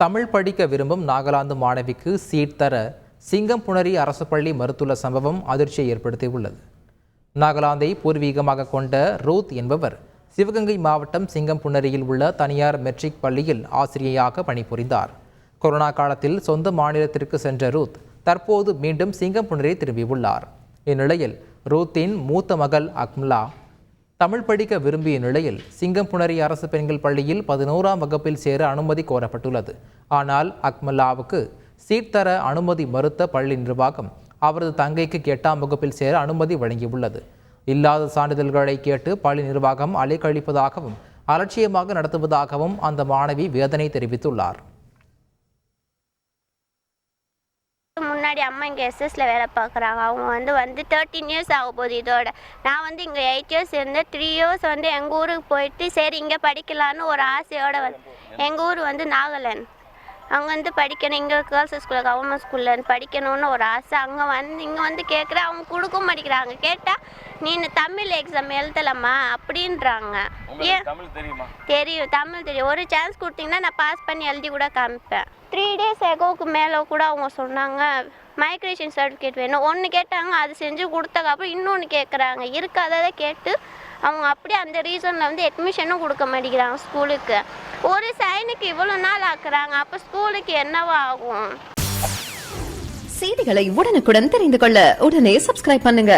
தமிழ் படிக்க விரும்பும் நாகாலாந்து மாணவிக்கு சீட் தர சிங்கம்புணரி அரசு பள்ளி மறுத்துள்ள சம்பவம் அதிர்ச்சியை ஏற்படுத்தியுள்ளது. நாகாலாந்தை பூர்வீகமாக கொண்ட ரூத் என்பவர் சிவகங்கை மாவட்டம் சிங்கம்புணரியில் உள்ள தனியார் மெட்ரிக் பள்ளியில் ஆசிரியையாக பணிபுரிந்தார். கொரோனா காலத்தில் சொந்த மாநிலத்திற்கு சென்ற ரூத் தற்போது மீண்டும் சிங்கம்புணரி திரும்பியுள்ளார். இந்நிலையில் ரூத்தின் மூத்த மகள் அக்மலா தமிழ் படிக்க விரும்பிய நிலையில் சிங்கம்புணரி அரசு பெண்கள் பள்ளியில் 11ஆம் வகுப்பில் சேர அனுமதி கோரப்பட்டுள்ளது. ஆனால் அக்மலாவுக்கு சீட் தர அனுமதி மறுத்த பள்ளி நிர்வாகம் அவரது தங்கைக்கு 8ஆம் வகுப்பில் சேர அனுமதி வழங்கியுள்ளது. இல்லாத சான்றிதழ்களை கேட்டு பள்ளி நிர்வாகம் அலைக்கழிப்பதாகவும் அலட்சியமாக நடத்துவதாகவும் அந்த மாணவி வேதனை தெரிவித்துள்ளார். முன்னாடி அம்மா இங்கே எஸ்எஸ்ல வேலை பார்க்குறாங்க. அவங்க வந்து 13 இயர்ஸ் ஆக போகுது. இதோட நான் இங்கே 8 இயர்ஸ் இருந்து 3 இயர்ஸ் எங்கள் ஊருக்கு போயிட்டு சரி இங்கே படிக்கலான்னு ஒரு ஆசையோடு எங்கள் ஊர் நாகாலாந்து அங்கே படிக்கணும். இங்கே கேர்ள்ஸ் ஸ்கூலில் கவர்மெண்ட் ஸ்கூலில் படிக்கணும்னு ஒரு ஆசை. இங்கே கேட்குறேன், அவங்க கொடுக்க மாட்டேங்கிறாங்க. கேட்டால் நீ தமிழ் எக்ஸாம் எழுதலாமா அப்படின்றாங்க. ஏன் தெரியும், தமிழ் தெரியும். ஒரு சான்ஸ் கொடுத்தீங்கன்னா நான் பாஸ் பண்ணி எழுதி கூட காமிப்பேன். 3 days எகோவுக்கு மேலே கூட அவங்க சொன்னாங்க மைக்ரேஷன் சர்டிஃபிகேட் வேணும். ஒன்று கேட்டாங்க, அது செஞ்சு கொடுத்ததுக்கப்புறம் இன்னொன்று கேட்குறாங்க. இருக்காததை கேட்டு அவங்க அப்படியே அந்த ரீசனில் அட்மிஷனும் கொடுக்க மாட்டேங்கிறாங்க ஸ்கூலுக்கு. ஒரு சைனுக்கு இவ்வளோ நாள் ஆக்குறாங்க, அப்போ ஸ்கூலுக்கு என்னவா ஆகும்? செய்திகளை உடனுக்குடன் தெரிந்து கொள்ள உடனே சப்ஸ்கிரைப் பண்ணுங்க.